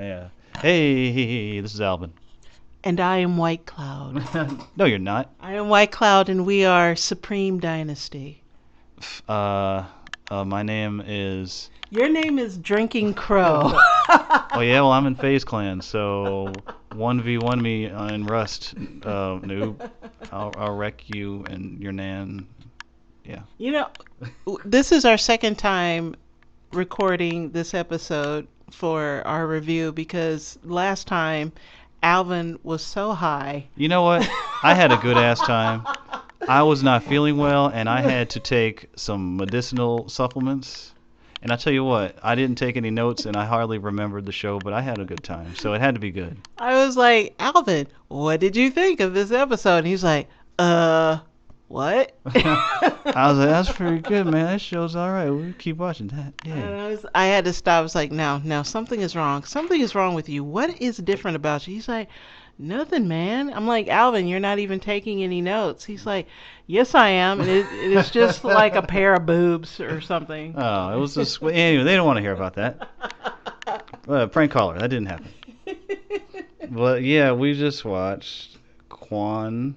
Yeah. Hey, this is Alvin. And I am White Cloud. No, you're not. I am White Cloud, and we are Supreme Dynasty. Uh, my name is. Your name is Drinking Crow. Oh yeah, well I'm in FaZe Clan, so 1v1 me in Rust, noob. I'll wreck you and your nan. Yeah. You know, this is our second time recording this episode for our review because last time Alvin was so high. You know what? I had a good ass time. I was not feeling well, and I had to take some medicinal supplements. And I tell you what, I didn't take any notes, and I hardly remembered the show, but I had a good time, so it had to be good. I was like, Alvin, what did you think of this episode? And he's like, what? I was like, that's pretty good, man. That show's all right. We'll keep watching that. And Yeah. I had to stop. I was like, no, something is wrong. Something is wrong with you. What is different about you? He's like, nothing, man. I'm like, Alvin, you're not even taking any notes. He's like, yes, I am. And it is just like a pair of boobs or something. Oh, it was just anyway. They don't want to hear about that. Prank caller. That didn't happen. But yeah, we just watched Quan.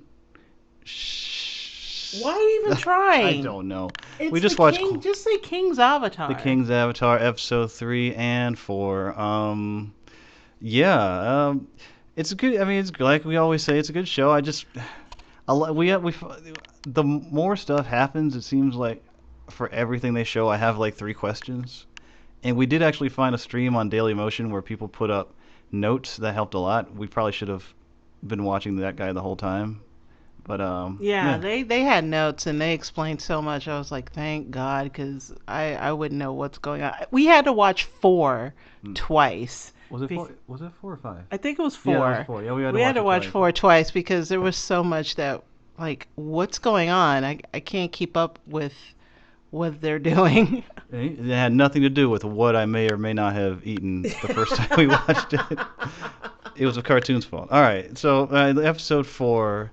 Why are you even trying? I don't know. It's We just the watched King, just say King's Avatar. The King's Avatar episode 3 and 4. Yeah. It's a good. I mean, it's like we always say, it's a good show. The more stuff happens, it seems like for everything they show, I have like 3 questions. And we did actually find a stream on Daily Motion where people put up notes that helped a lot. We probably should have been watching that guy the whole time. But Yeah, yeah. they had notes and they explained so much. I was like, thank God, because I wouldn't know what's going on. We had to watch 4 Mm. twice. Was it Be- 4? Was it 4 or 5? I think it was Yeah, it 4. was 4. Yeah, we had to We had watch to it watch twice. 4 twice because there was so much that, like, what's going on? I can't keep up with what they're doing. It had nothing to do with what I may or may not have eaten the first time we watched it. It was a cartoon's fault. All right, so episode 4.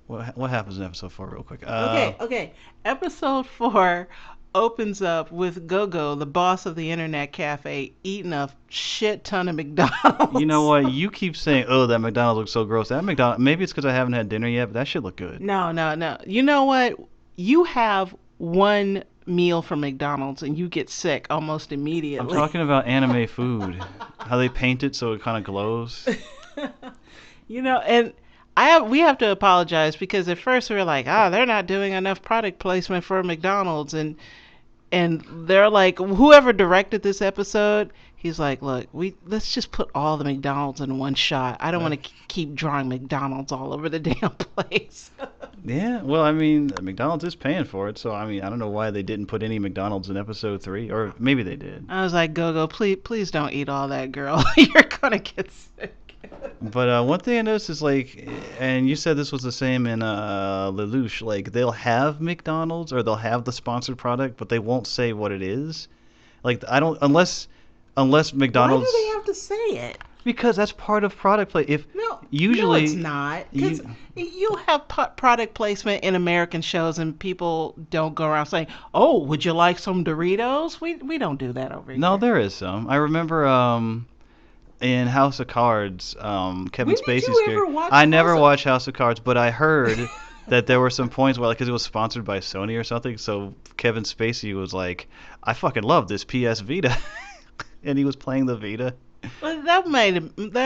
What happens in episode 4, real quick? Okay. Episode 4 opens up with Gogo, the boss of the internet cafe, eating a shit ton of McDonald's. You know what? You keep saying, "Oh, that McDonald's looks so gross." That McDonald's. Maybe it's because I haven't had dinner yet, but that shit look good. No. You know what? You have one meal from McDonald's and you get sick almost I'm immediately. talking about anime food. How they paint it so it kind of glows. And we have to apologize because at first we were like, they're not doing enough product placement for McDonald's, and they're like, whoever directed this episode, he's like, look, let's just put all the McDonald's in one shot. I don't want to keep drawing McDonald's all over the damn place. Yeah, well, I mean, McDonald's is paying for it, so I mean, I don't know why they didn't put any McDonald's in episode 3, or maybe they did. I was like, Go, please don't eat all that, girl. You're gonna get sick. But one thing I noticed is like, and you said this was the same in Lelouch, like they'll have McDonald's or they'll have the sponsored product, but they won't say what it is. Like I don't unless Why McDonald's, do they have to say it? because that's part of product play. If No, usually it's not. Because you, you have product placement in American shows, and people don't go around saying, "Oh, would you like some Doritos?" We don't do that over no, here. there is some. I remember in House of Cards, Kevin When did Spacey's you ever character. watch I never House of- watched House of Cards, but I heard that there were some points where, like, because it was sponsored by Sony or something, so Kevin Spacey was like, "I fucking love this PS Vita," and he was playing the Vita. Well, that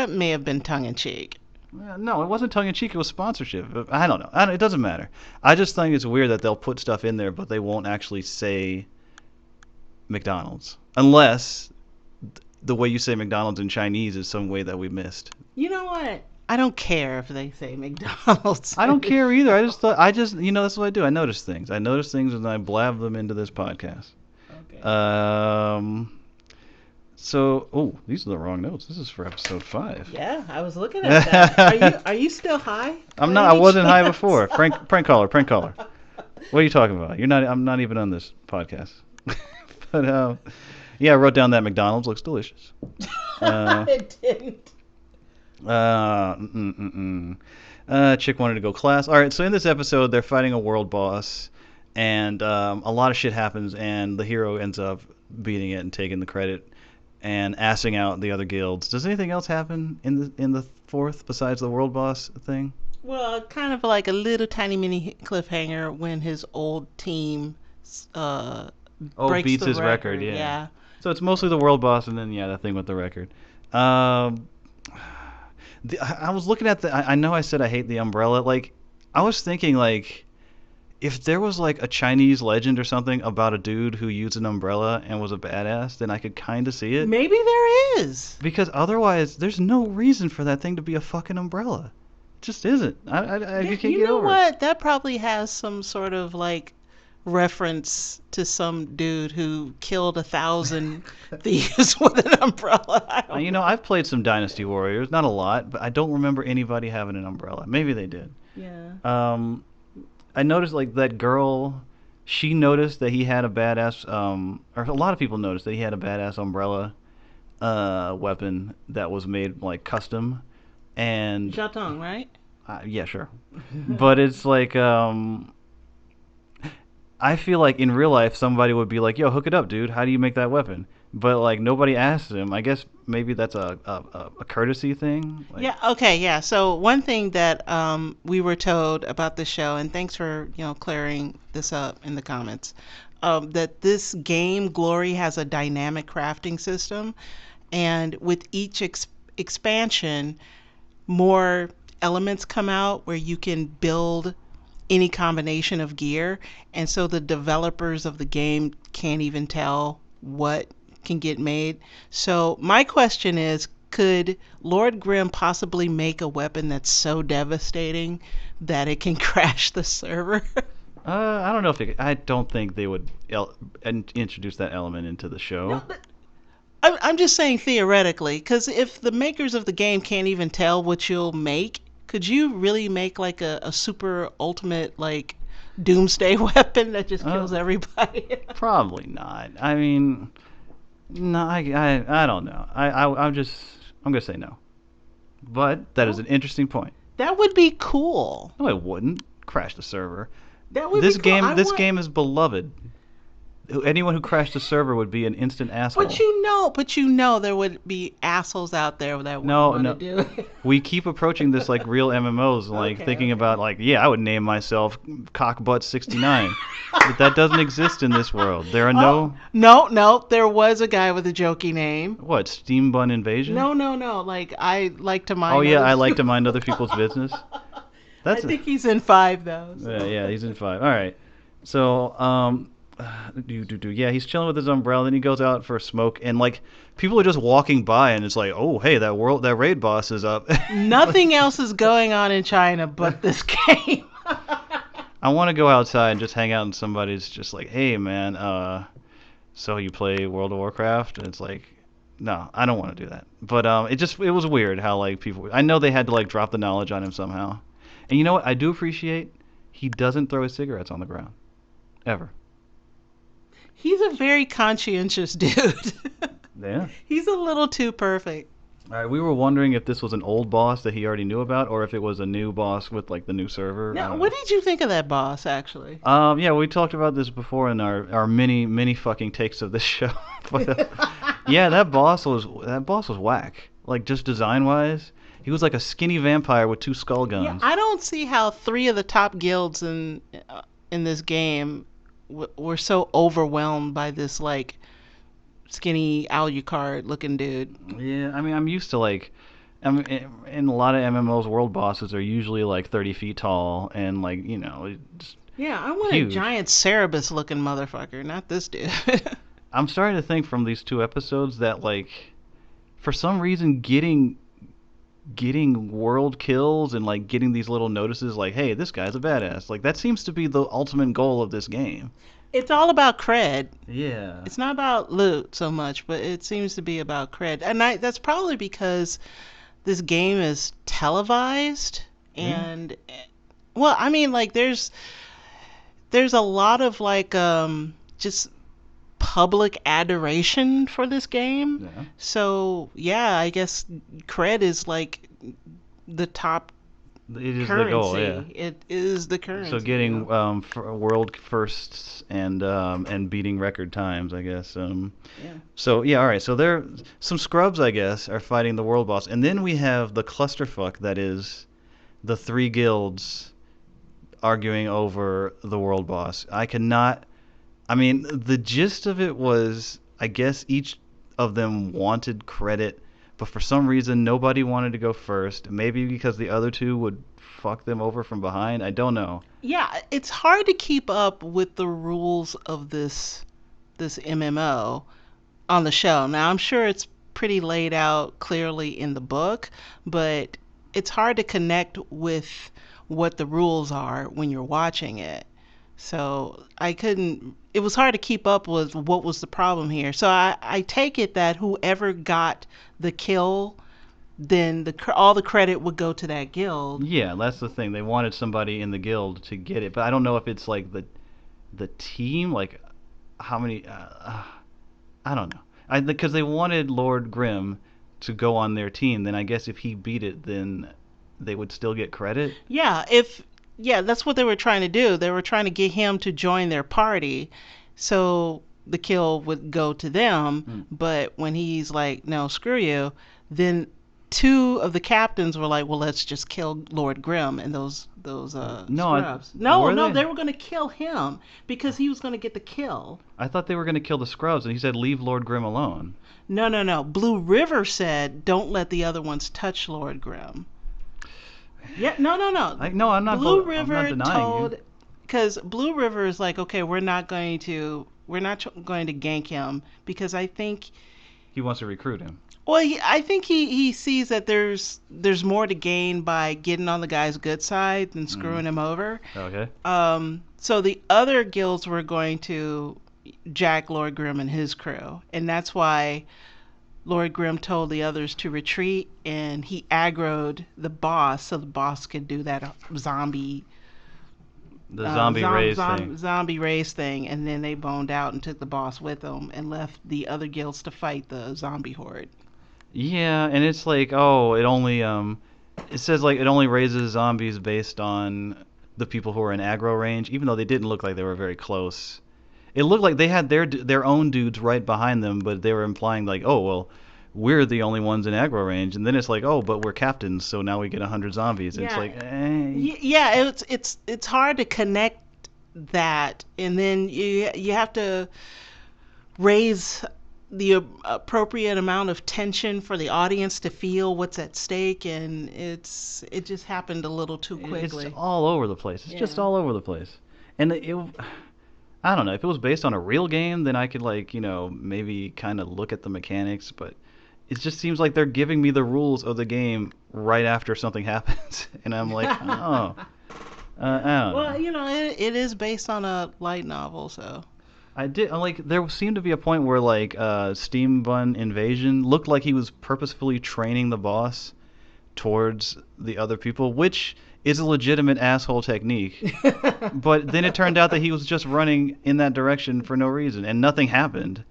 may have been tongue in cheek. No, it wasn't tongue in cheek. It was sponsorship. I don't know. It doesn't matter. I just think it's weird that they'll put stuff in there, but they won't actually say McDonald's, unless the way you say McDonald's in Chinese is some way that we missed. You know what? I don't care if they say McDonald's. I don't care either. That's what I do. I notice things. And I blab them into this podcast. Okay. These are the wrong notes. This is for episode 5. Yeah, I was looking at that. Are you still high? I'm by not. I any wasn't high chance? before. Prank caller. What are you talking about? You're not. I'm not even on this podcast. But yeah, I wrote down that McDonald's looks delicious. It didn't. Chick wanted to go class. All right, so in this episode, they're fighting a world boss, and a lot of shit happens, and the hero ends up beating it and taking the credit. and assing out the other guilds. Does anything else happen in the fourth besides the world boss thing? Well, kind of like a little tiny mini cliffhanger when his old team uh, Oh, breaks beats the his record, record. yeah. Yeah. So it's mostly the world boss, and then yeah, that thing with the record. Um, I was looking at the. I know I said I hate the umbrella. Like, I was thinking like if there was like a Chinese legend or something about a dude who used an umbrella and was a badass, then I could kind of see it. Maybe there is. Because otherwise, there's no reason for that thing to be a fucking umbrella. It just isn't. Yeah, I can't you get know over it. what? That probably has some sort of like reference to some dude who killed 1,000 thieves with an umbrella. I You don't know, know. I've played some Dynasty Warriors, not a lot, but I don't remember anybody having an umbrella. Maybe they did. Yeah. Um, I noticed like that girl. She noticed that he had a badass. Or a lot of people noticed that he had a badass umbrella weapon that was made like custom. And Jatong, right? yeah, sure. But it's like I feel like in real life somebody would be like, "Yo, hook it up, dude. How do you make that weapon?" But like nobody asks him. I guess maybe that's a courtesy thing. Like, Yeah, okay, yeah. So one thing that we were told about the show, and thanks for, clearing this up in the comments, that this game, Glory, has a dynamic crafting system, and with each expansion, more elements come out where you can build any combination of gear, and so the developers of the game can't even tell what can get made. So my question is, could Lord Grimm possibly make a weapon that's so devastating that it can crash the server? I don't know if I don't think they would introduce that element into the No, show. but I'm just saying theoretically, because if the makers of the game can't even tell what you'll make, could you really make like a super ultimate like doomsday weapon that just Uh, kills everybody? Probably not. I mean, no, I don't know. I'm gonna say no. But that is Well, an interesting point. that would be cool. No, it wouldn't crash the server. That would be cool. I This want, game is beloved. Anyone who crashed the server would be an instant but asshole. there would be assholes out there that wouldn't No, want to no. do it. We keep approaching this like real MMOs, like Okay, thinking okay. about like, yeah, I would name myself Cockbutt69. But that doesn't exist in this world. There are Oh, no no, no, there was a guy with a jokey name. what, Steam Bun Invasion? No, no, no. Like I like to Oh mind yeah, I others. like to mind other people's business. I That's think he's in 5 though. yeah, So. yeah, he's in 5. All right. So, yeah, he's chilling with his umbrella, then he goes out for a smoke and like people are just walking by and it's like, "Oh, hey, that raid boss is up." Nothing else is going on in China but this game. I want to go outside and just hang out and somebody's just like, "Hey, man, so you play World of Warcraft?" And it's like, "No, I don't want to do that." But it was weird how like people I know they had to like drop the knowledge on him somehow. And you know what? I do appreciate he doesn't throw his cigarettes on the ground ever. He's a very conscientious dude. Yeah. He's a little too perfect. All right, we were wondering if this was an old boss that he already knew about, or if it was a new boss with like the new server. I Now, don't what know. did you think of that boss, actually? Yeah, we talked about this before in our mini fucking takes of this show. But yeah, that boss was whack. Like just design wise, he was like a skinny vampire with two skull Yeah, guns. I don't see how 3 of the top guilds in this game were so overwhelmed by this like skinny Alucard looking dude. Yeah, I mean I'm used to like. I mean, in a lot of MMOs, world bosses are usually like 30 feet tall and like just Yeah, I want a huge. giant Cerebus looking motherfucker, not this dude. I'm starting to think from these two episodes that like for some reason getting world kills and like getting these little notices like, hey, this guy's a badass. Like that seems to be the ultimate goal of this game. It's all about cred. Yeah. It's not about loot so much, but it seems to be about cred. And that's probably because this game is televised Yeah. and well, I mean like there's a lot of like just public adoration for this game. Yeah. So, yeah, I guess cred is like the top It is the goal, yeah. currency. It is the So currency, you getting know. world firsts and beating record times, I guess. Yeah. So yeah, all right. So there, some scrubs, I guess, are fighting the world boss, and then we have the clusterfuck that is the three guilds arguing over the world boss. I cannot. I mean, the gist of it was, I guess each of them wanted credit, but for some reason nobody wanted to go first. Maybe because the other two would fuck them over from behind. I don't know. Yeah, it's hard to keep up with the rules of this MMO on the show. Now, I'm sure it's pretty laid out clearly in the book, but it's hard to connect with what the rules are when you're watching it. So I couldn't, it was hard to keep up with what was the problem here. So I take it that whoever got the kill, then all the credit would go to that guild. Yeah, that's the thing. They wanted somebody in the guild to get it, but I don't know if it's like the team, like how many. I don't know. Because they wanted Lord Grimm to go on their team. Then I guess if he beat it, then they would still get credit. Yeah, if yeah, that's what they were trying to do. They were trying to get him to join their party, so the kill would go to them. Hmm. But when he's like, "No, screw you," then two of the captains were like, "Well, let's just kill Lord Grimm and those No, scrubs." No, were no, they? they were gonna kill him because he was gonna get the kill. I thought they were going to kill the scrubs, and he said leave Lord Grimm alone. No, no, no. Blue River said, "Don't let the other ones touch Lord Grimm." Yeah, no, no, no. No, Blue I'm not River denying you. told, because Blue River is like, okay, we're not going to gank him because I think, He wants to recruit him. well, I think he sees that there's more to gain by getting on the guy's good side than Mm. screwing him over. Okay. So the other guilds were going to jack Lord Grimm and his crew, and that's why Lord Grimm told the others to retreat, and he aggroed the boss so the boss could do that zombie The zombie raise thing. zombie race thing, and then they boned out and took the boss with them and left the other guilds to fight the zombie horde. Yeah, and it's like, oh, it says like it only raises zombies based on the people who are in aggro range, even though they didn't look like they were very close. It looked like they had their own dudes right behind them, but they were implying like, oh well, we're the only ones in aggro range, and then it's like, oh, but we're captains, so now we get 100 zombies. It's Yeah, like, eh. yeah, it's hard to connect that, and then you have to raise the appropriate amount of tension for the audience to feel what's at stake, and it just happened a little too It's quickly. all over the place. It's just Yeah. all over the place. And I don't know. If it was based on a real game, then I could like, maybe kind of look at the mechanics, but it just seems like they're giving me the rules of the game right after something happens, and I'm like, oh, I don't Well, know. it is based on a light novel, so. I did like there seemed to be a point where like Steam Bun Invasion looked like he was purposefully training the boss towards the other people, which is a legitimate asshole technique. But then it turned out that he was just running in that direction for no reason, and nothing happened.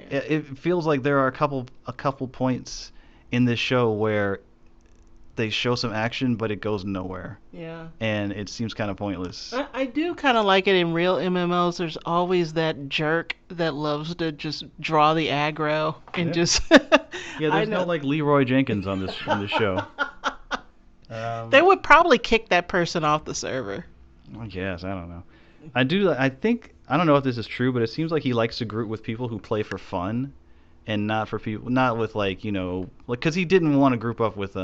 Yeah. It feels like there are a couple points in this show where they show some action, but it goes nowhere, Yeah. and it seems kind of pointless. I do kind of like it in real MMOs. There's always that jerk that loves to just draw the aggro and Yeah. just. Yeah, I there's no know. like Leroy Jenkins on this show. They would probably kick that person off the server. I guess I don't know. I think I don't know if this is true, but it seems like he likes to group with people who play for fun, and not with like because he didn't want to group up with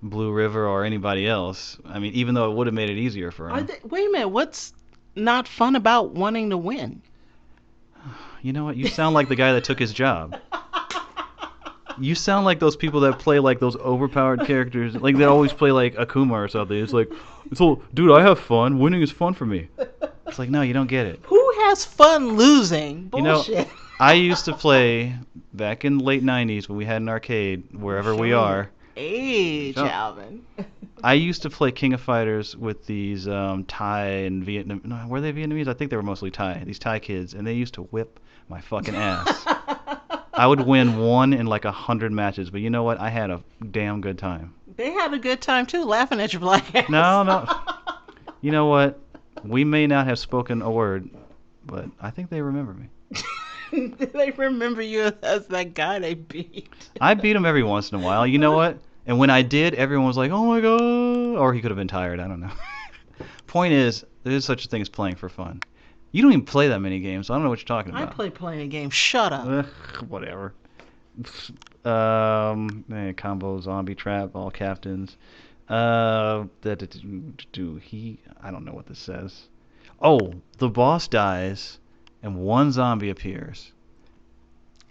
Blue River or anybody else. I mean, even though it would have made it easier for him. Wait a minute, what's not fun about wanting to win? You know what? You sound like the guy that took his job. You sound like those people that play like those overpowered characters, like they always play like Akuma or something. It's like, dude, I have fun. Winning is fun for me. It's like, no, you don't get it. Who has fun losing? You know, Bullshit. I used to play back in the late '90s when we had an arcade wherever we Showing are. your age, Shut up. Alvin. I used to play King of Fighters with these Thai and Vietnam. No, were they Vietnamese? I think they were mostly Thai. These Thai kids, and they used to whip my fucking ass. I would win one in like 100 matches, but you know what? I had a damn good time. They had a good time too, laughing at your black ass. No, no. You know what? We may not have spoken a word, but I think they remember me. They remember you as that guy they beat. I beat him every once in a while. You know what? And when I did, everyone was like, "Oh my god!" Or he could have been tired. I don't know. Point is, there is such a thing as playing for fun. You don't even play that many games, so I don't know what you're talking I about. play playing games. Shut up. Whatever. Combo, zombie trap, all captains. I don't know what this says. Oh, the boss dies, and one zombie appears.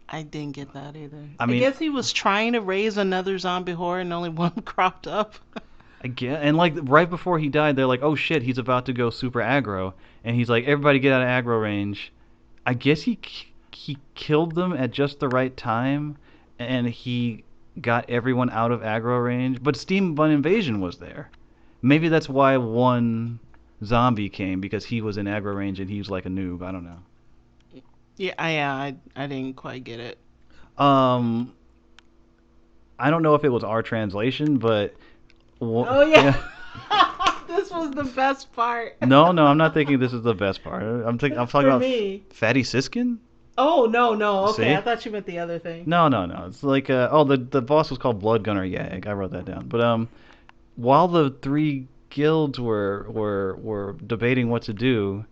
I didn't get that either. I mean, guess he was trying to raise another zombie horde and only one cropped up. I guess, and like right before he died, they're like, "Oh shit, he's about to go super aggro," and he's like, "Everybody get out of aggro range." I guess he killed them at just the right time, and he got everyone out of aggro range. But Steam Bun Invasion was there. Maybe that's why one zombie came, because he was in aggro range and he was like a noob. I don't know. Yeah, I didn't quite get it. I don't know if it was our translation, but Oh yeah. This was the best part. No, I'm not thinking this is the best part. I'm talking For about me. Fatty Siskin. Oh no. Okay, See? I thought you meant the other thing. No. It's like the boss was called Blood Gunner Yag. I wrote that down. But while the three guilds were debating what to do,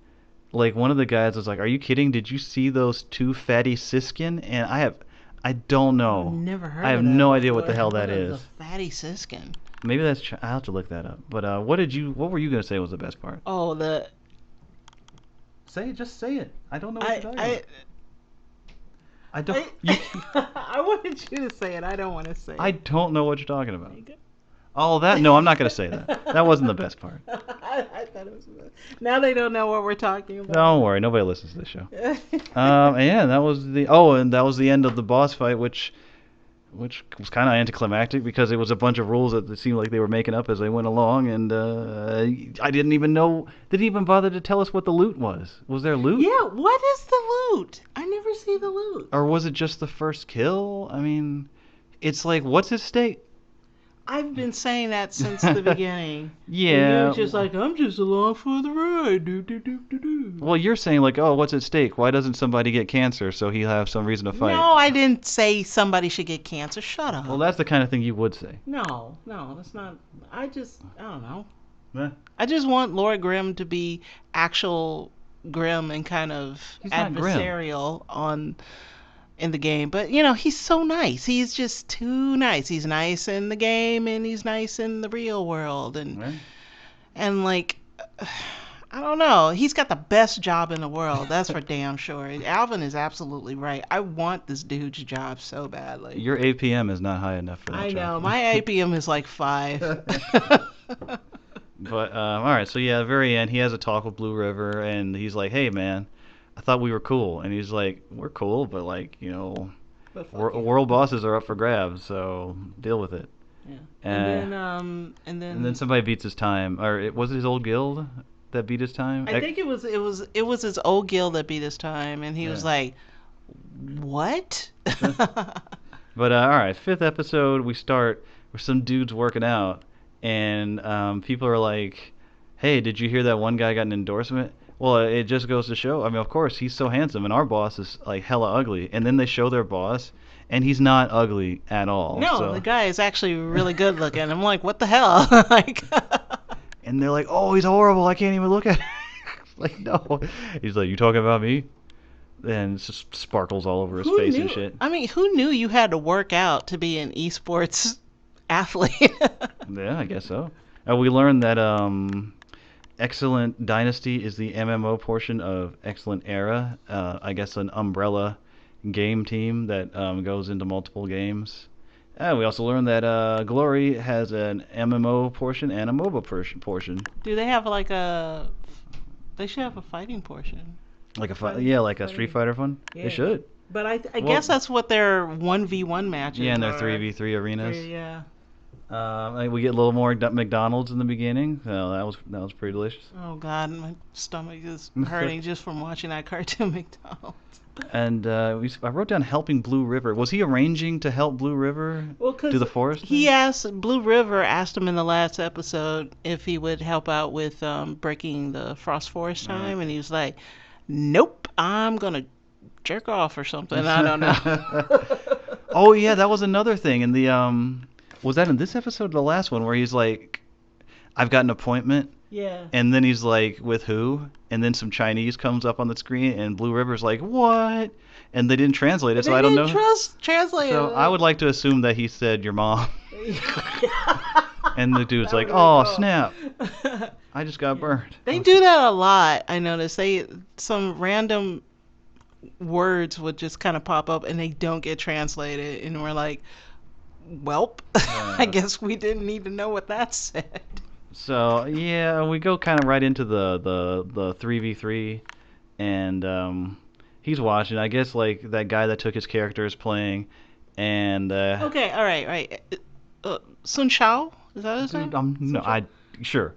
like one of the guys was like, "Are you kidding? Did you see those two Fatty Siskin?" And I don't know. I've never heard. I have of that no idea before. what the hell that What is. The fatty siskin. Maybe that's. I'll have to look that up. But what were you gonna say was the best part? Oh, Say it. Just say it. I don't know what you're talking about. I don't. I wanted you to say it. I don't want to say it. I don't know what you're talking about. Oh, that? No, I'm not going to say that. That wasn't the best part. I thought it was. Now they don't know what we're talking about. Don't worry, nobody listens to this show. And that was the end of the boss fight, which was kind of anticlimactic because it was a bunch of rules that it seemed like they were making up as they went along, and I didn't even bother to tell us what the loot was. Was there loot? Yeah, what is the loot? I never see the loot. Or was it just the first kill? I mean, it's like, what's at stake? I've been saying that since the beginning. Yeah. And you're just like, I'm just along for the ride. Do. Well, you're saying like, oh, what's at stake? Why doesn't somebody get cancer so he'll have some reason to fight? No, I didn't say somebody should get cancer. Shut up. Well, that's the kind of thing you would say. No, that's not. I don't know. Eh. I just want Lord Grimm to be actual grim and kind of He's not grim. adversarial in the game. But, he's so nice. He's just too nice. He's nice in the game and he's nice in the real world. And like, I don't know. He's got the best job in the world. That's for damn sure. Alvin is absolutely right. I want this dude's job so badly. Your APM is not high enough for that I know. job. My APM is like 5. But, all right. So, yeah, at the very end, he has a talk with Blue River and he's like, hey, man, I thought we were cool. And he's like, we're cool, but like, world bosses are up for grabs, so deal with it. Yeah. And then somebody beats his time. Or was it his old guild that beat his time? I think it was his old guild that beat his time, and he was like, "What?" But all right, 5th episode, we start with some dudes working out, and people are like, "Hey, did you hear that one guy got an endorsement?" Well, it just goes to show. I mean, of course, he's so handsome, and our boss is like hella ugly. And then they show their boss, and he's not ugly at all. No, so. The guy is actually really good looking. I'm like, what the hell? Like. And they're like, oh, he's horrible. I can't even look at him. Like, no. He's like, you talking about me? And it's just sparkles all over his face and shit. I mean, who knew you had to work out to be an esports athlete? Yeah, I guess so. We learned that Excellent Dynasty is the MMO portion of Excellent Era. I guess an umbrella game team that goes into multiple games. We also learned that Glory has an MMO portion and a MOBA portion. Do they have they should have a fighting portion. Like a Street Fighter fun? Yeah. They should. But I guess that's what their 1v1 matches are. Yeah, and their 3v3 arenas. Yeah. We get a little more McDonald's in the beginning. So that was pretty delicious. Oh God, my stomach is hurting just from watching that cartoon McDonald's. And I wrote down helping Blue River. Was he arranging to help Blue River Well, do because the forest he thing? asked Blue River asked him in the last episode if he would help out with breaking the Frost Forest time, and he was like, "Nope, I'm gonna jerk off or something. I don't know." Oh yeah, that was another thing in the was that in this episode or the last one where he's like, I've got an appointment, Yeah. and then he's like, with who? And then some Chinese comes up on the screen, and Blue River's like, what? And they didn't translate it, so They I don't didn't know. translate So I would like to assume that he said your mom, it. and the dude's That like, would've oh been cool. snap, I just got burned. They do that a lot. I noticed they some random words would just kind of pop up and they don't get translated, and we're like, "Welp, I Uh, guess we didn't need to know what that said." so yeah, we go kind of right into the 3v3, and he's watching. I guess like that guy that took his character is playing, and Okay, all right, right. Sun Shao, is that his name? no, Sun Shao? sure,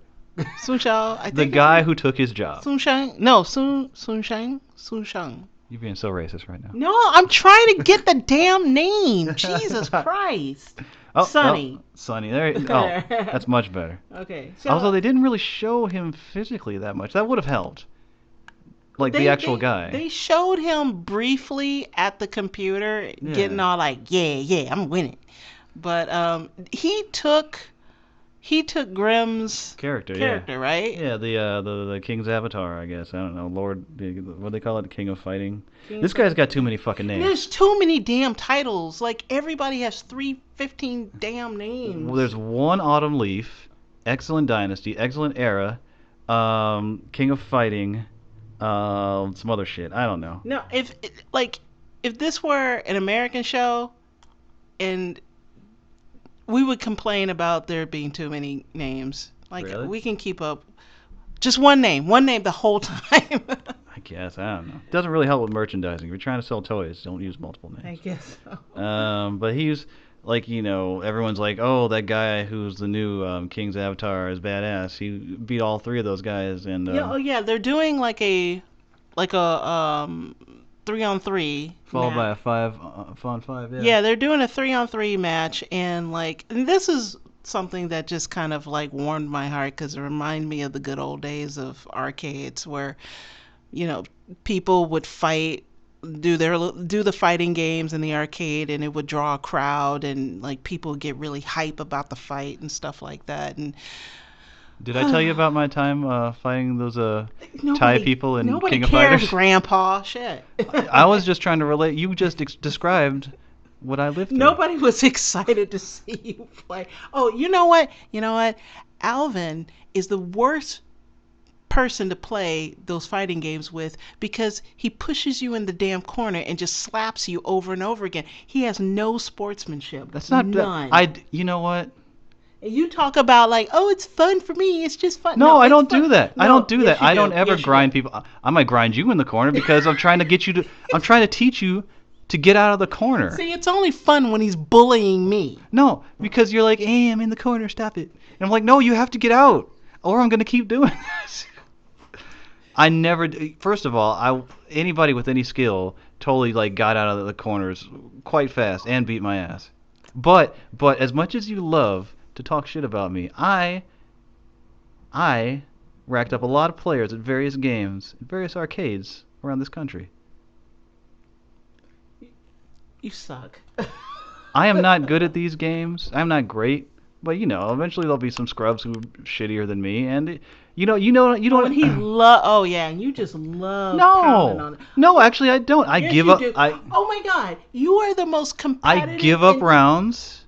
Sun Shao, I the think. guy who took his job. Sun Shang? No, Sun Shang. Sun Shang. You're being so racist right now. No, I'm trying to get the damn name. Jesus Christ. Oh, Sunny. oh, Sunny. There. Oh, that's much better. Okay. So Although they didn't really show him physically that much. That would have helped. Like the actual guy. They showed him briefly at the computer, Yeah. getting all like, yeah, I'm winning. But he took Grimm's Character, character, right? yeah. Yeah, the King's Avatar, I guess. I don't know, Lord, what do they call it? King of Fighting. King This guy's got too many fucking names. There's too many damn titles. Like everybody has 15 damn names. Well, there's one Autumn Leaf, Excellent Dynasty, Excellent Era, King of Fighting, some other shit. I don't know. No, if this were an American show, and we would complain about there being too many names. Like Really? we can keep up just one name the whole time. I guess I don't know. Doesn't really help with merchandising. If you're trying to sell toys, don't use multiple I names. guess so. But he's like, everyone's like, oh, that guy who's the new King's Avatar is badass. He beat all three of those guys, and Yeah, oh yeah, they're doing like a 3-on-3 followed by a match. 5 on 5. Yeah. Yeah, they're doing a 3-on-3 match, and this is something that just kind of like warmed my heart because it reminded me of the good old days of arcades where people would fight, do the fighting games in the arcade, and it would draw a crowd, and like people would get really hype about the fight and stuff like that. And Did I tell you about my time fighting those Thai nobody, people in nobody King of cares, Fighters? Grandpa. Shit. I was just trying to relate. You just described what I lived through. Nobody was excited to see you play. Oh, you know what? Alvin is the worst person to play those fighting games with because he pushes you in the damn corner and just slaps you over and over again. He has no sportsmanship. That's not none. You know what? And you talk about like, oh, it's fun for me. It's just fun. No, I it's don't fun. do that. I No, don't do yes, that. you I don't do. ever Yes, you grind do. people. I might grind you in the corner because I'm trying to get you to. I'm trying to teach you to get out of the corner. See, it's only fun when he's bullying me. No, because you're like, hey, I'm in the corner. Stop it. And I'm like, no, you have to get out, or I'm gonna keep doing this. I never. First of all, anybody with any skill totally like got out of the corners quite fast and beat my ass. But as much as you love to talk shit about me, I racked up a lot of players at various games, at various arcades around this country. You suck. I am not good at these games. I'm not great, but eventually there'll be some scrubs who are shittier than me, and you don't. And he oh yeah, and you just love pounding on No, it. no, actually I don't. I Yes, give you up. do. Oh my God, you are the most I competitive. give up and- rounds.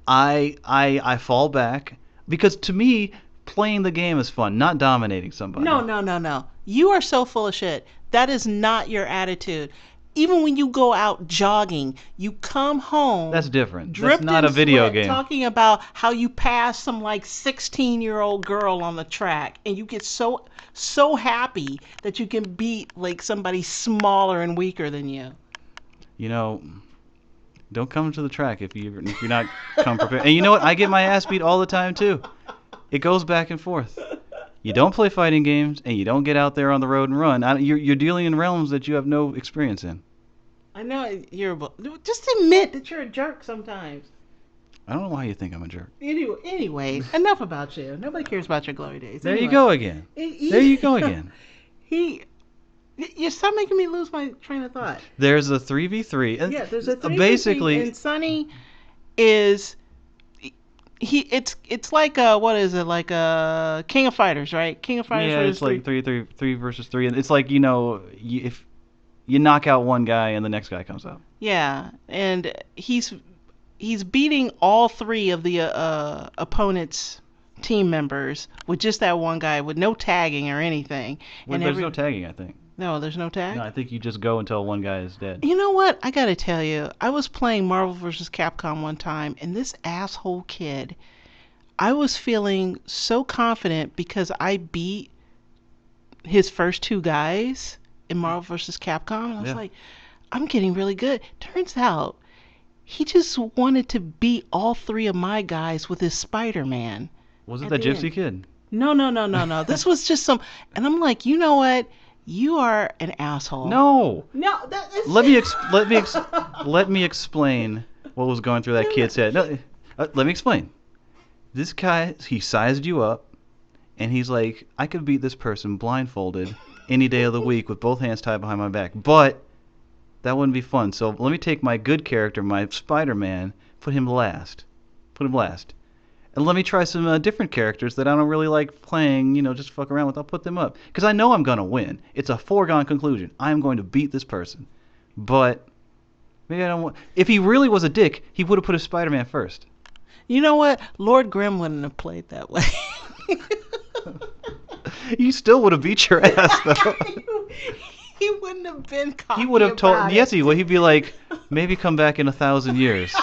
I fall back because to me playing the game is fun, not dominating somebody. No. You are so full of shit. That is not your attitude. Even when you go out jogging, you come home. That's different. That's Dripped not in a video sweat, game. talking about how you passed some like 16-year-old girl on the track, and you get so happy that you can beat like somebody smaller and weaker than you. Don't come to the track if you're not come prepared. And you know what? I get my ass beat all the time too. It goes back and forth. You don't play fighting games, and you don't get out there on the road and run. You're dealing in realms that you have no experience in. I know you're. Just admit that you're a jerk sometimes. I don't know why you think I'm a jerk. Anyway, enough about you. Nobody cares about your glory days. There Anyway, you go again. There you go again. He, you stop making me lose my train of thought. There's a 3v3. Yeah, there's a 3v3, basically, and Sonny is it's like what is it, like a King of Fighters, right? King of Fighters. yeah, it's like three versus three, and it's like if you knock out one guy and the next guy comes out. Yeah, and he's beating all three of the opponent's team members with just that one guy with no tagging or anything. Well, And there's no tagging, I think. No, there's no tag? No, I think you just go until one guy is dead. You know what? I gotta tell you, I was playing Marvel vs. Capcom one time, and this asshole kid, I was feeling so confident because I beat his first two guys in Marvel vs. Capcom. And I was like, I'm getting really good. Turns out, he just wanted to beat all three of my guys with his Spider-Man. Was it that gypsy kid? No. This was just some... And I'm like, you know what? You are an asshole. No. That is... Let me explain what was going through that kid's head. No, let me explain. This guy, he sized you up, and he's like, I could beat this person blindfolded any day of the week with both hands tied behind my back, but that wouldn't be fun. So let me take my good character, my Spider-Man, put him last. And let me try some different characters that I don't really like playing, just fuck around with. I'll put them up. Because I know I'm going to win. It's a foregone conclusion. I'm going to beat this person. But maybe I don't want... If he really was a dick, he would have put his Spider-Man first. You know what? Lord Grimm wouldn't have played that way. You still would have beat your ass, though. He wouldn't have been cocky. He would have told... about Yes, it. he would. He'd be like, maybe come back in 1,000 years.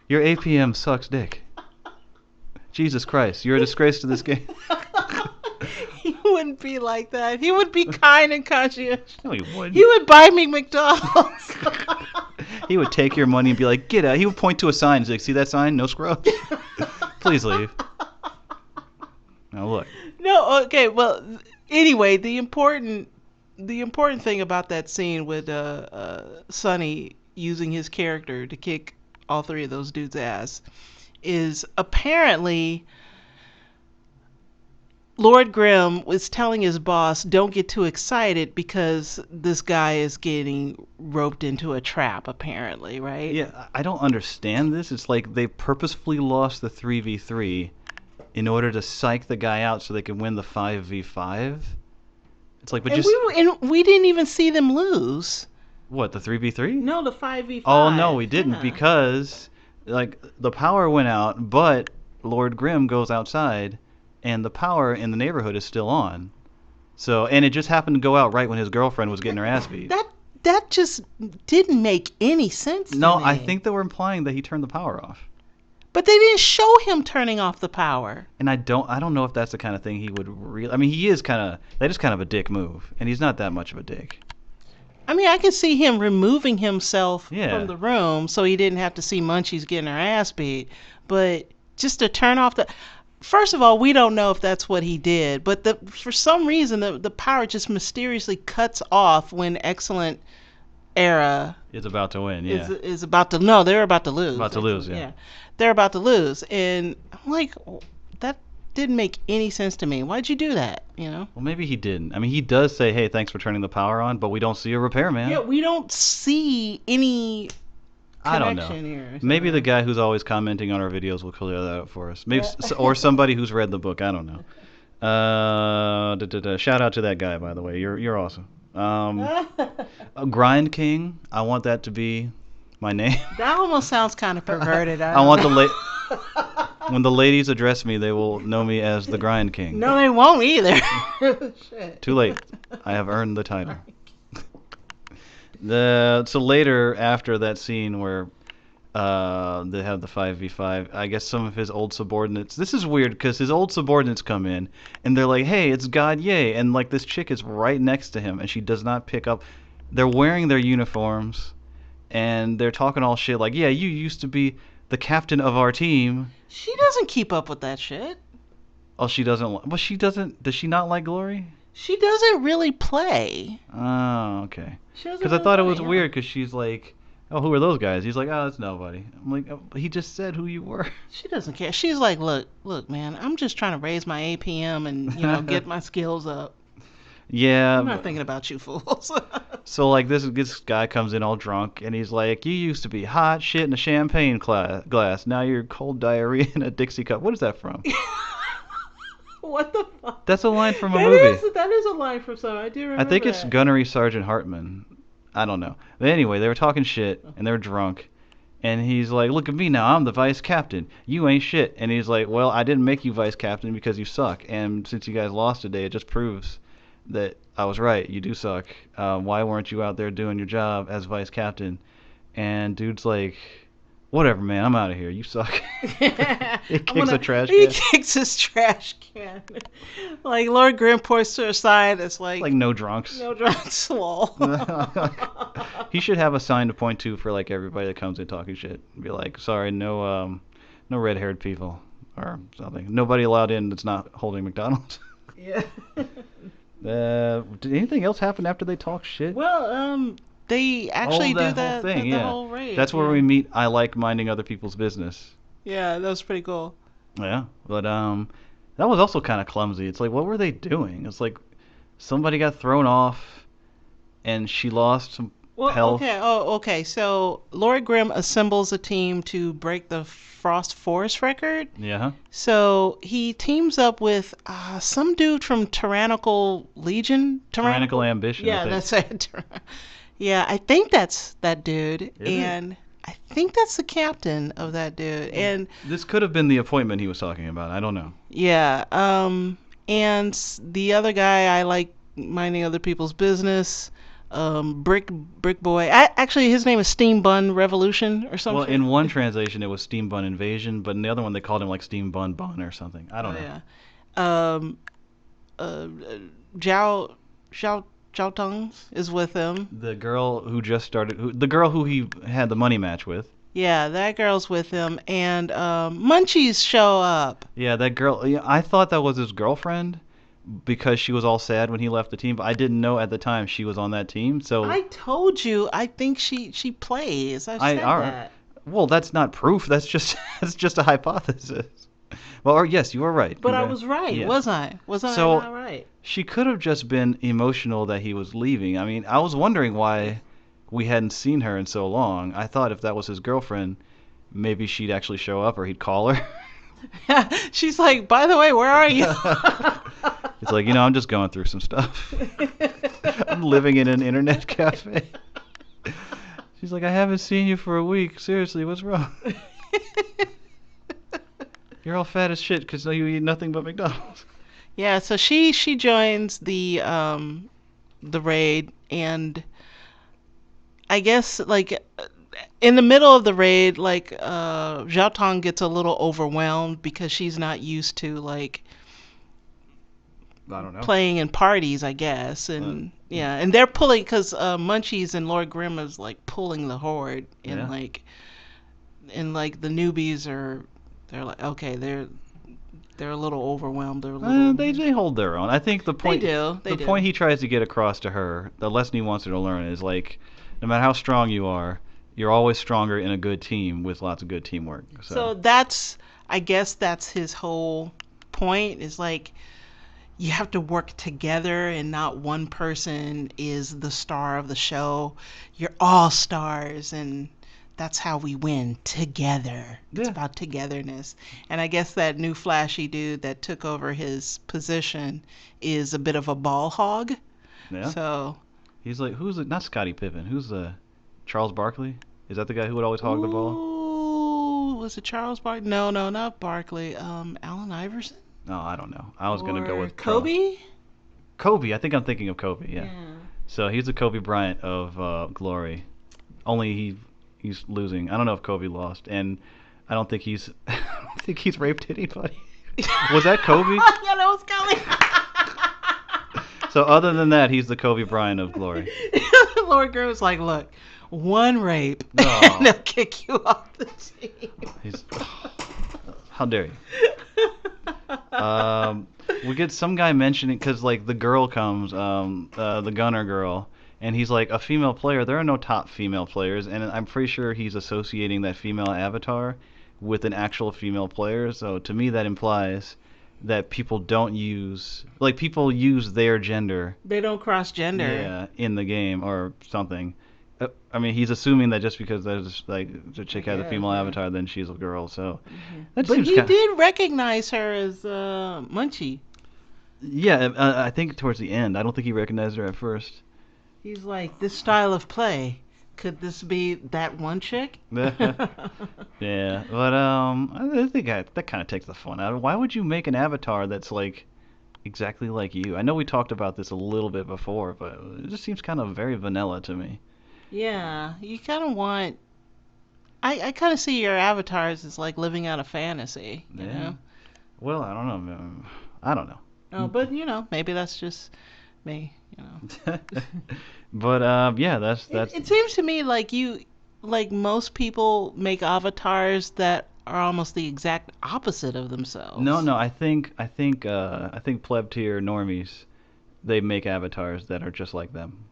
Your APM sucks dick. Jesus Christ, you're a disgrace to this game. He wouldn't be like that. He would be kind and conscientious. No, he wouldn't. He would buy me McDonald's. He would take your money and be like, get out. He would point to a sign. He's like, see that sign? No scrubs. Please leave. Now look. No, okay, well, anyway, the important thing about that scene with Sonny using his character to kick all three of those dudes' ass is apparently Lord Grimm was telling his boss, don't get too excited because this guy is getting roped into a trap, apparently, right? Yeah, I don't understand this. It's like they purposefully lost the 3v3 in order to psych the guy out so they could win the 5v5. It's like, but we didn't even see them lose. What, the 3v3? No, the 5v5. Oh, no, we didn't because... Like, the power went out, but Lord Grimm goes outside, and the power in the neighborhood is still on. So, and it just happened to go out right when his girlfriend was getting her ass beat. That just didn't make any sense to me. No, I think they were implying that he turned the power off. But they didn't show him turning off the power. And I don't know if that's the kind of thing he would really... I mean, that is kind of a dick move, and he's not that much of a dick. I mean, I can see him removing himself Yeah. from the room so he didn't have to see Munchies getting her ass beat. But just to turn off the... First of all, we don't know if that's what he did. But for some reason, the power just mysteriously cuts off when Excellent Era... It's about to win, yeah. Is about to... No, they're about to lose. About to lose, yeah. They're about to lose. And I'm like, that didn't make any sense to me. Why'd you do that, Well, maybe he didn't. I mean, he does say, hey, thanks for turning the power on, but we don't see a repairman. Yeah, we don't see any I don't connection know. here. Maybe the guy who's always commenting on our videos will clear that up for us. Maybe, or somebody who's read the book. I don't know. Shout out to that guy, by the way. You're awesome. Grind King. I want that to be my name. That almost sounds kind of perverted. I want when the ladies address me, they will know me as the Grind King. No, they won't either. Shit. Too late. I have earned the title. So later, after that scene where they have the 5v5, I guess some of his old subordinates... This is weird, because his old subordinates come in, and they're like, hey, it's God Ye, and like this chick is right next to him, and she does not pick up... They're wearing their uniforms, and they're talking all shit like, yeah, you used to be the captain of our team. She doesn't keep up with that shit. Oh, she doesn't... Well, she doesn't... Does she not like Glory? She doesn't really play. Oh, okay. She doesn't Because I really thought it play, was yeah. weird because she's like, oh, who are those guys? He's like, oh, that's nobody. I'm like, oh, he just said who you were. She doesn't care. She's like, look, man, I'm just trying to raise my APM and, you know, get my skills up. Yeah. I'm not thinking about you fools. So like this guy comes in all drunk and he's like, you used to be hot shit in a champagne glass. Now you're cold diarrhea in a Dixie cup. What is that from? What the fuck? That's a line from a movie. That is a line from some. I do I remember think it's that. Gunnery Sergeant Hartman. I don't know. But anyway, they were talking shit and they were drunk. And he's like, look at me now. I'm the vice captain. You ain't shit. And he's like, well, I didn't make you vice captain because you suck. And since you guys lost today, it just proves that I was right. You do suck. Why weren't you out there doing your job as vice captain? And dude's like, whatever, man. I'm out of here. You suck. He kicks a trash He can. kicks his trash can. Like Lord Grim points to her side. It's like Like no drunks. no drugs. Lol. He should have a sign to point to for like everybody that comes in talking shit. Be like, sorry, no red-haired people or something. Nobody allowed in that's not holding McDonald's. Yeah. Did anything else happen after they talk shit? Well, they actually do Whole that. thing, the yeah. whole raid. That's where yeah. we meet. I like minding other people's business. Yeah, that was pretty cool. Yeah, but that was also kind of clumsy. It's like, what were they doing? It's like somebody got thrown off, and she lost some Well, health. okay. Oh, okay. So Lord Grim assembles a team to break the Frost Forest record. Yeah. So he teams up with some dude from Tyrannical Legion. Tyrannical Ambition. Yeah, I think. that's it. Yeah, I think that's that dude, Is it? and I think that's the captain of that dude. And This could have been the appointment he was talking about. I don't know. yeah, and the other guy I like minding other people's business. Brick Boy. Actually, his name is Steam Bun Revolution or something. Well, in one translation it was Steam Bun Invasion, but in the other one they called him like Steam Bun Bun or something. I don't know. Yeah. Uh, Zhao Zhao Tong is with him. The girl who just started, the girl who he had the money match with. Yeah, that girl's with him, and Munchies show up. Yeah, that girl. Yeah, I thought that was his girlfriend because she was all sad when he left the team, but I didn't know at the time she was on that team. So I told you, I think she plays. I said all right. that. Well, that's not proof. That's just that's just a hypothesis. Well, or yes, you were right. But I was right, Yeah. was I? Wasn't So- I not right? She could have just been emotional that he was leaving. I mean, I was wondering why we hadn't seen her in so long. I thought if that was his girlfriend, maybe she'd actually show up or he'd call her. She's like, by the way, where are you? It's like, I'm just going through some stuff. I'm living in an internet cafe. She's like, I haven't seen you for a week. Seriously, what's wrong? You're all fat as shit because you eat nothing but McDonald's. Yeah, so she joins the raid, and I guess like in the middle of the raid, like Zhao Tong gets a little overwhelmed because she's not used to like I don't know. playing in parties, I guess, and yeah, and they're pulling because Munchies and Lord Grim is like pulling the horde, and Yeah. like the newbies they're like okay, they're a little overwhelmed. They're a little. They hold their own. I think the point They do. point he tries to get across to her, the lesson he wants her to learn is like, no matter how strong you are, you're always stronger in a good team with lots of good teamwork. So I guess that's his whole point is like you have to work together and not one person is the star of the show. You're all stars and that's how we win together. It's Yeah. about togetherness. And I guess that new flashy dude that took over his position is a bit of a ball hog. Yeah. So He's like, who's it? Not Scottie Pippen. Who's the Charles Barkley? Is that the guy who would always hog the ball? Ooh, was it Charles Barkley? No, not Barkley. Allen Iverson? No, I don't know. I was gonna go Or with Kobe. Kobe. I think I'm thinking of Kobe. Yeah. So he's the Kobe Bryant of Glory. Only he's losing. I don't know if Kobe lost, and I don't think he's raped anybody. Was that Kobe? Yeah, that was Kobe. So other than that, he's the Kobe Bryant of Glory. Lord Grim was like, look, one rape, No. and they'll kick you off the team. How dare you? We get some guy mentioning because like the girl comes, the gunner girl, And he's like, a female player, there are no top female players, and I'm pretty sure he's associating that female avatar with an actual female player. So to me, that implies that people don't use, like, people use their gender, They don't cross gender. yeah, in the game or something. I mean, he's assuming that just because there's like the chick has a Yes, female yeah. avatar, then she's a girl. So that But seems he kind. did recognize her as Munchie. Yeah, I think towards the end. I don't think he recognized her at first. He's like, this style of play. Could this be that one chick? Yeah, but I think that kind of takes the fun out of it. Why would you make an avatar that's like exactly like you? I know we talked about this a little bit before, but it just seems kind of very vanilla to me. Yeah, you kind of want. I kind of see your avatars as like living out a fantasy, you Yeah. know? Well, I don't know. I don't Oh, but maybe that's just me. know. But yeah, that's It seems to me like like most people make avatars that are almost the exact opposite of no, themselves. no. I think pleb tier normies, they make avatars that are just like them.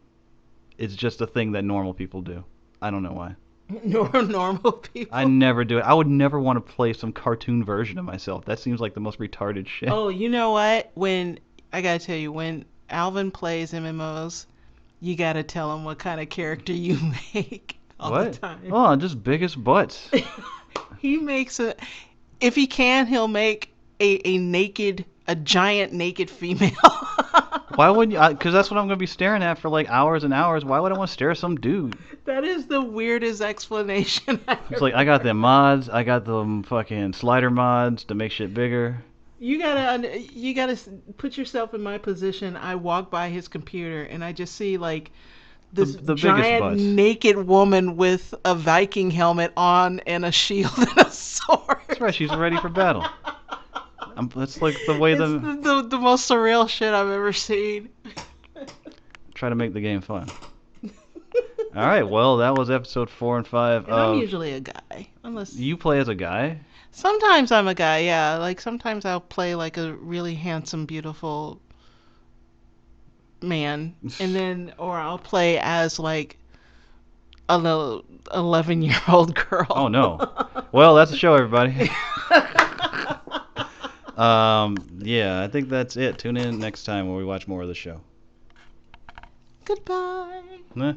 It's just a thing that normal people do. I don't know why. Normal I people. never do it. I would never want to play some cartoon version of myself. That seems like the most retarded shit. Oh, you know what? When I gotta tell you, when Alvin plays MMOs, you gotta tell him what kind of character you make all the What? time. Oh, just biggest butts. He makes a. If he can, he'll make a giant naked female. Why wouldn't you? Because that's what I'm gonna be staring at for like hours and hours. Why would I want to stare at some dude? That is the weirdest explanation I've It's ever like I got heard. them mods. I got them fucking slider mods to make shit bigger. You gotta put yourself in my position. I walk by his computer and I just see like this The biggest giant butts. naked woman with a Viking helmet on and a shield and a sword. That's right. She's ready for battle. That's like the way It's the the most surreal shit I've ever seen. try to make the game fun. All right. Well, that was episode 4 and 5 And I'm of. usually a guy, unless You play as a guy. sometimes I'm a guy. Yeah, like sometimes I'll play like a really handsome, beautiful man, and then or I'll play as like a little 11-year-old girl. Oh no. Well, that's the show, everybody. Yeah, I think that's it. Tune in next time when we watch more of the show. Goodbye. Nah.